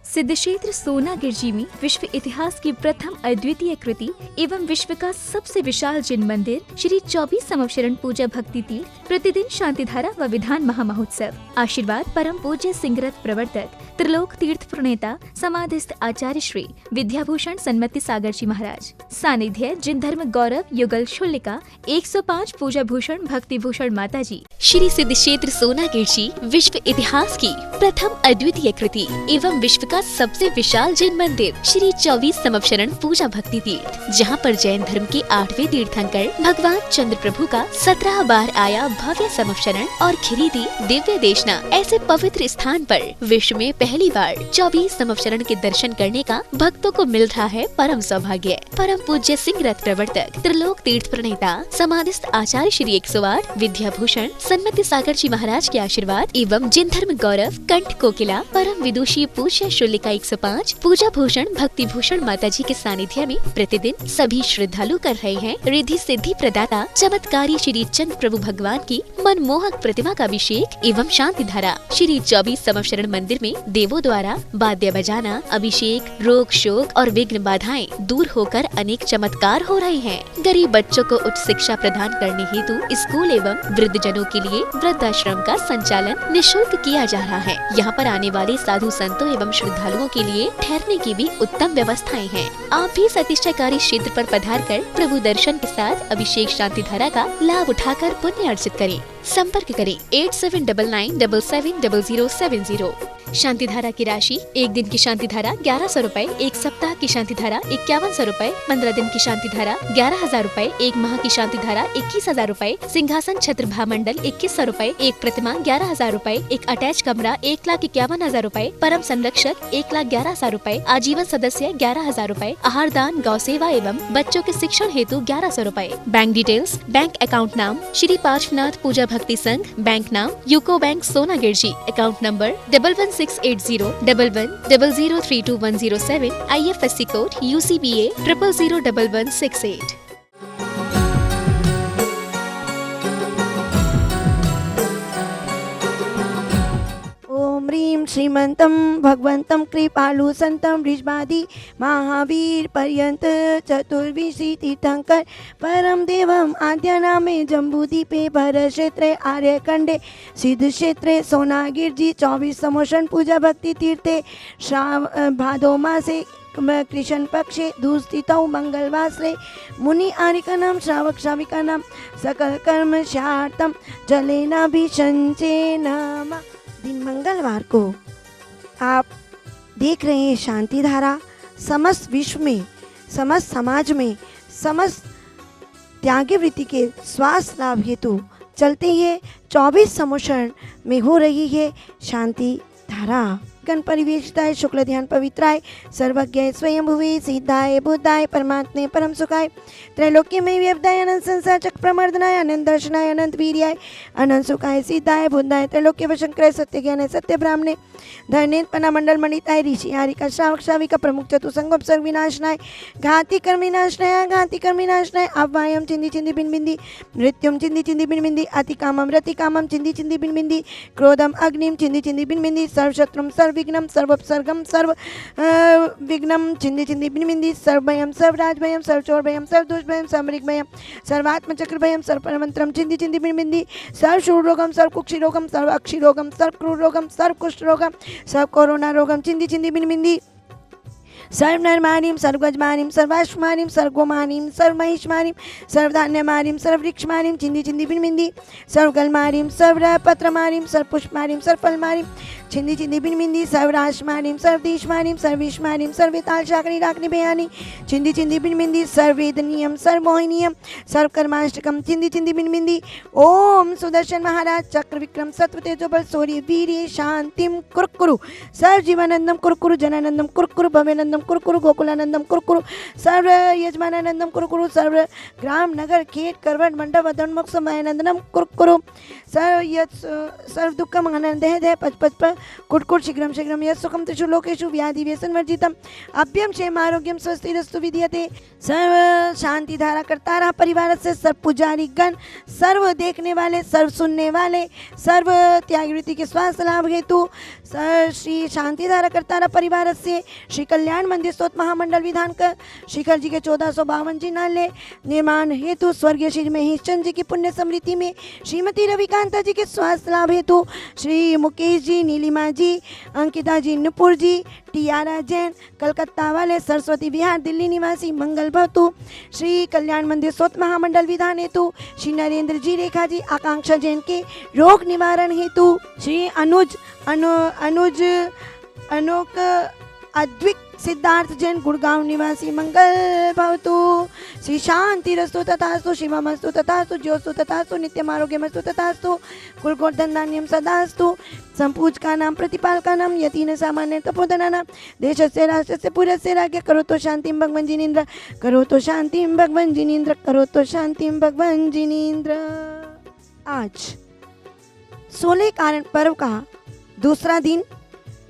सिद्धक्षेत्र सोनागिर जी में विश्व इतिहास की प्रथम अद्वितीय कृति एवं विश्व का सबसे विशाल जिन मंदिर श्री 24 संवत्सरण पूजा भक्ति तीर्थ प्रतिदिन शांतिधारा व विधान महामहोत्सव। आशीर्वाद परम पूज्य सिंहरथ प्रवर्तक त्रिलोक तीर्थ प्रणेता समाधिस्थ आचार्य श्री विद्याभूषण सन्मति सागर जी महाराज। सानिध्य जिन धर्म गौरव युगल शुल्लिका 105 पूजा भूषण भक्ति भूषण माता जी। श्री सिद्धक्षेत्र सोनागिर जी विश्व इतिहास की प्रथम अद्वितीय कृति एवं विश्व का सबसे विशाल जैन मंदिर श्री 24 संवत्सरण पूजा भक्ति तीर्थ, जहां पर जैन धर्म के 8वें तीर्थंकर भगवान चंद्र प्रभु का 17 बार आया भव्य संवत्सरण और खिरीदी दिव्य देशना ऐसे पवित्र स्थान पर विश्व में पहली बार 24 संवत्सरण के दर्शन करने का भक्तों को मिल रहा है परम सौभाग्य। परम पूज्य सिंहरथ प्रवर्तक त्रिलोक तीर्थ प्रणेता समाधिस्थ आचार्य श्री 108 विद्याभूषण सन्मति सागर जी महाराज के आशीर्वाद एवं जिन धर्म गौरव कंठ कोकिला परम विदुषी पूज्य शुल्लिका 105 पूजा भूषण भक्ति भूषण माता जी के सानिध्य में प्रतिदिन सभी श्रद्धालु कर रहे हैं रिद्धि सिद्धि प्रदाता चमत्कारी श्री चंद्र प्रभु भगवान की मनमोहक प्रतिमा का अभिषेक एवं शांति धारा। श्री 24 संवत्सरण मंदिर में देवों द्वारा वाद्य बजाना, अभिषेक, रोग शोक और विघ्न बाधाएं दूर होकर अनेक चमत्कार हो रहे हैं। गरीब बच्चों को उच्च शिक्षा प्रदान करने हेतु स्कूल एवं वृद्ध जनों के लिए वृद्धाश्रम का संचालन निःशुल्क किया जा रहा है। यहाँ पर आने वाले साधु संतों एवं श्रद्धालुओं के लिए ठहरने की भी उत्तम व्यवस्थाएं हैं। आप भी सतिष्ठाकारी क्षेत्र पर पधार कर प्रभु दर्शन के साथ अभिषेक शांति धारा का लाभ उठाकर पुण्य अर्जित करें। संपर्क करें 8799770070। शांति धारा की राशि: एक दिन की शांति धारा 1100 रूपए, एक सप्ताह की शांति धारा 5100 रूपए, 15 दिन की शांति धारा 11,000 रूपए, एक माह की शांति धारा 21,000 रूपए, सिंहासन छत्र भामंडल 2100 रूपए, एक प्रतिमा 11,000 रूपए, एक अटैच कमरा 1,51,000 रूपए, परम संरक्षक 1,11,000 रूपए, आजीवन सदस्य 11,000 रूपए, आहार दान, गौ सेवा एवं बच्चों के शिक्षण हेतु 1100 रूपए। बैंक डिटेल्स: बैंक अकाउंट नाम श्री पार्श्वनाथ पूजा भक्ति संघ, बैंक नाम UCO bank Sonagir ji, account number 1168011000321007, IFSC code UCBA 001168। ओम ह्रीं श्रीमन्तं भगवन्तं कृपालु संतं वृषभादि महावीर पर्यंत चतुर्विशी तीर्थंकर परम देवम आद्य नामे जम्बूदीपे भर क्षेत्रे आर्यखंडे सिद्ध क्षेत्रे सोनागिर जी 24 संवत्सरण पूजा भक्ति तीर्थे भादो मासे कृष्ण पक्षे दूस्थितौ मंगलवासरे मुनि आरिकानां श्रावक श्राविकानां सकल कर्म शार्थम जलेनाभिषंचेन नमः। दिन मंगलवार को आप देख रहे हैं शांति धारा समस्त विश्व में, समस्त समाज में, समस्त त्यागी वृत्ति के स्वास्थ्य लाभ हेतु चलते ही 24 संवत्सरण में हो रही है शांति धारा। गण परिवेशिताय शुक्ल ध्यान पवित्राय सर्वज्ञ स्वयंभुवे सिद्धाय बुद्धाय परमात्मे परम सुखाय त्रैलोक्यमय व्यवदाय अनंत संसार चक्र प्रमर्दनाय अनंत दर्शनाय अनंत वीर्याय अनंत सुखाय सिद्धाय बुद्धाय त्रैलोक्य वशंकराय सत्य ज्ञानाय सत्य ब्राह्मणे धर्नेत पना मंडल मंडिताय ऋषि हारिका श्रावक श्राविका प्रमुख चतुसंगोपसर्ग विनाशनाय घाति कर्म विनाशनाय अव्वायम चिंदी चिंदी बिन बिंदी मृत्युम चिंदी चिंदी बिन बिंदी अति कामम रति कामम चिंदी चिंदी बिन बिंदी क्रोधम अग्निम चिंदी चिंदी बिन बिंदी सर्वशत्रुम सर्वविघ्नम सर्वोपसर्गम सर्व विघ्नम चिंदी चिंदी बिन बिंदी सर्वभयम सर्वराजभयम सर्वचोरभयम सर्वदोषभयम सर्वमृगभयम सर्वात्मचक्रभयम सर्वपरमंत्रम चिंदी चिंदी बिन बिंदी सर्वशूलरोगम सर्वकुक्षिरोगम सर्वाक्षिरोगम सर्वक्रूररोगम सर्वकुष्ठरोगम सर्व कोरोना रोगम चिंदी चिंदी बिन बिंदी सर्वनरमानीम सर्वगजमानीम सर्वाश्वमानीम सर्वगोमानीम सर्वमहिषमानीम सर्वधान्यमानीम सर्ववृक्षमानीम चिंदी चिंदी बिन बिंदी सर्वगलमानीम सर्वपत्रमानीम सर्वपुष्पमानीम सर्वफलमानीम चिंदी चिंदी बिन बिंदी सर्वराशमानीम सर्वदेशमानीम सर्वेशमानीम सर्वेताल शाकनी राकनी बयानी चिंदी चिंदी बिन बिंदी सर्ववेदनीयम सर्वमोहिनीयम सर्वकर्माष्टकम चिंदी चिंदी बिन बिंदी। ओम सुदर्शन महाराज चक्र विक्रम सत्व तेजोबल सूर्य वीर्य शांतिम कुरुकुरु सर्व जीवानंदम कुरुकुरु जनानंदम कुरुकुरु भवेनंदम गोकुलानंदम कुरु कुरु गोकुलानंदम कुरु कुरु सर्व यजमानानंदम कुरु कुरु सर्व ग्राम नगर खेत करवट मंडप अधोन्मुख समयानंदनम कुरु कुरु सर्व दुःखम आनंदे दे पच पच प कुट कुट शीघ्रम शीघ्रम यत् सुखम त्रिषु लोकेषु व्याधि व्यसन वर्जितम अभ्यम क्षेम आरोग्यम स्वस्तिरस्तु विद्यते सर्व शांति धारा करता रहा परिवार से सर्व पुजारी गण सर्व देखने वाले सर्व सुनने वाले सर्व त्यागवृत्ति के स्वास्थ्य लाभ हेतु श्री शांति धारा करता रहा परिवार से श्री कल्याण मंदिर स्तोत्र महामंडल विधान कर शिखर जी के 1452 जिनालय निर्माण हेतु स्वर्गीय श्री महेश चंद्र जी की पुण्य स्मृति में श्रीमती रविकांता जी के स्वास्थ्य लाभ हेतु श्री मुकेश जी नीलिमा जी अंकिता जी नुपुर जी टियारा जैन कलकत्ता वाले सरस्वती विहार दिल्ली निवासी मंगल भवतु श्री कल्याण मंदिर स्तोत्र महामंडल विधान हेतु श्री नरेंद्र जी रेखा जी आकांक्षा जैन के रोग निवारण हेतु श्री अनुज अनोक अद्विक सिद्धार्थ जैन गुड़गांव निवासी मंगल भवतु श्री शांति रस्तु तथास्तु शिवमस्तु तथास्तु ज्योस्तु तथास्तु नित्यम आरोग्यमस्तु तथास्तु कुलगोर्धन धान्यम सदास्तु संपूज का नाम प्रतिपाल का नाम यतीन सामान्य तपोधना नाम देश से राष्ट्र से पूरे से राज्य करो तो शांति भगवान जिनेन्द्र करो तो शांति भगवान जिनेन्द्र करो तो शांति भगवान जिनेन्द्र। आज 16 कारण पर्व का दूसरा दिन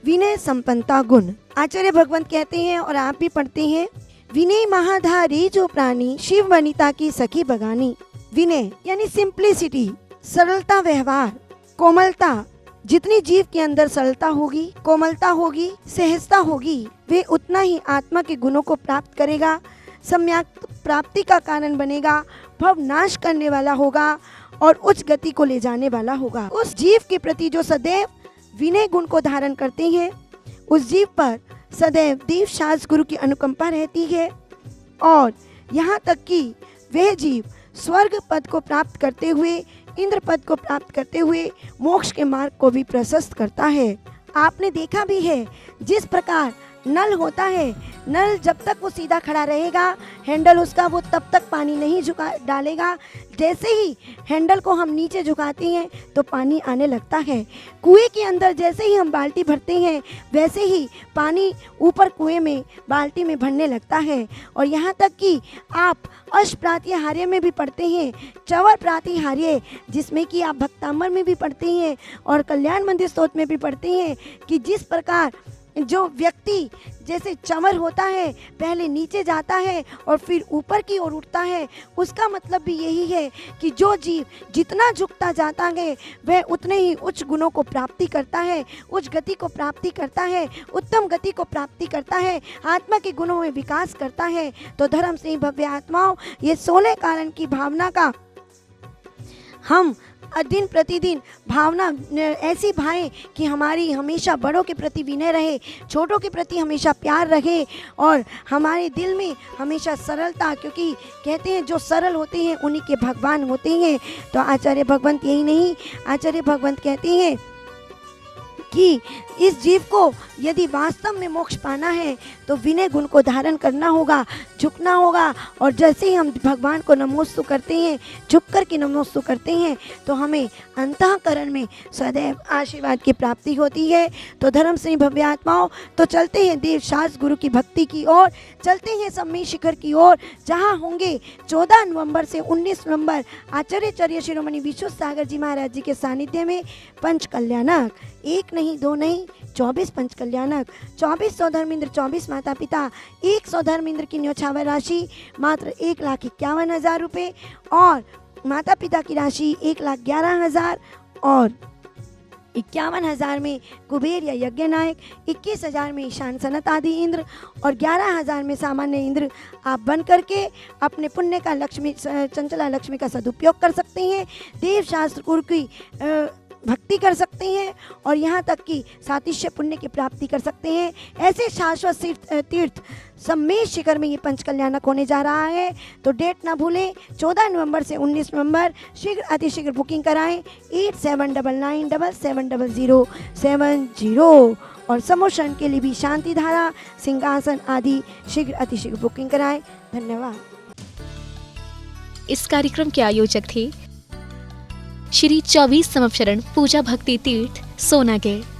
विनय संपन्नता गुण। आचार्य भगवंत कहते हैं और आप भी पढ़ते हैं, विनय महाधारी जो प्राणी शिव वनिता की सखी बगानी। विनय यानी सिंप्लिसिटी, सरलता व्यवहार, कोमलता। जितनी जीव के अंदर सरलता होगी, कोमलता होगी, सहजता होगी, वे उतना ही आत्मा के गुणों को प्राप्त करेगा, सम्यक प्राप्ति का कारण बनेगा, भव नाश करने वाला होगा और उच्च गति को ले जाने वाला होगा। उस जीव के प्रति जो सदैव विनय गुण को धारण करते हैं, उस जीव पर सदैव देव शास्त्र गुरु की अनुकंपा रहती है और यहाँ तक कि वह जीव स्वर्ग पद को प्राप्त करते हुए, इंद्र पद को प्राप्त करते हुए मोक्ष के मार्ग को भी प्रशस्त करता है। आपने देखा भी है, जिस प्रकार नल होता है, नल जब तक वो सीधा खड़ा रहेगा, हैंडल उसका, वो तब तक पानी नहीं झुका डालेगा। जैसे ही हैंडल को हम नीचे झुकाते हैं तो पानी आने लगता है। कुएं के अंदर जैसे ही हम बाल्टी भरते हैं, वैसे ही पानी ऊपर कुएं में बाल्टी में भरने लगता है। और यहाँ तक कि आप अष्टप्रातिहार्य में भी पढ़ते हैं, चवर प्रातिहार्य, जिसमें कि आप भक्तामर में भी पढ़ते हैं और कल्याण मंदिर स्तोत्र में भी पढ़ते हैं कि जिस प्रकार जो व्यक्ति जैसे चंवर होता है, पहले नीचे जाता है और फिर ऊपर की ओर उठता है, उसका मतलब भी यही है कि जो जीव जितना झुकता जाता है वह उतने ही उच्च गुणों को प्राप्ति करता है, उच्च गति को प्राप्ति करता है, उत्तम गति को प्राप्ति करता है, आत्मा के गुणों में विकास करता है। तो धर्म से भव्य आत्माओं, ये 16 कारण की भावना का हम दिन प्रतिदिन भावना ऐसी भाएं कि हमारी हमेशा बड़ों के प्रति विनय रहे, छोटों के प्रति हमेशा प्यार रहे और हमारे दिल में हमेशा सरलता, क्योंकि कहते हैं जो सरल होते हैं उन्हीं के भगवान होते हैं। तो आचार्य भगवंत यही नहीं, आचार्य भगवंत कहते हैं कि इस जीव को यदि वास्तव में मोक्ष पाना है तो विनय गुण को धारण करना होगा, झुकना होगा। और जैसे ही हम भगवान को नमोस्तु करते हैं, झुक कर के नमोस्तु करते हैं, तो हमें अंतःकरण में सदैव आशीर्वाद की प्राप्ति होती है। तो धर्म से भव्य आत्माओं, तो चलते हैं देव शास्त्र गुरु की भक्ति की ओर, चलते हैं सम्मेद शिखर की ओर, जहाँ होंगे 14 नवंबर से 19 नवंबर आचार्य शिरोमणि विश्वनाथ सागर जी महाराज जी के सानिध्य में पंच कल्याणक, एक नहीं दो नहीं 24 पंच कल्याणक, 24 सौधर्मेंद्र, 24 माता पिता, 1 सौधर्मेंद्र की न्योछावर राशि मात्र 1,51,000 रुपये और माता पिता की राशि 1,11,000 और 51,000 में कुबेर या यज्ञ नायक, 21,000 में ईशान सनत आदि इंद्र और 11,000 में सामान्य इंद्र आप बन करके अपने पुण्य का लक्ष्मी चंचला लक्ष्मी का सदुपयोग कर सकते हैं, देव शास्त्र गुरु की भक्ति कर सकते हैं और यहाँ तक कि सातिश्य पुण्य की प्राप्ति कर सकते हैं। ऐसे शाश्वत तीर्थ सम्मेद शिखर में ये पंच कल्याणक होने जा रहा है। तो डेट ना भूलें, 14 नवंबर से 19 नवंबर। शीघ्र अतिशीघ्र बुकिंग कराएं 8799770770 और समोषण के लिए भी शांति धारा, सिंहासन आदि शीघ्र अतिशीघ्र बुकिंग कराएं। धन्यवाद। इस कार्यक्रम के आयोजक थे श्री 24 समवशरण पूजा भक्ति तीर्थ सोनागढ़।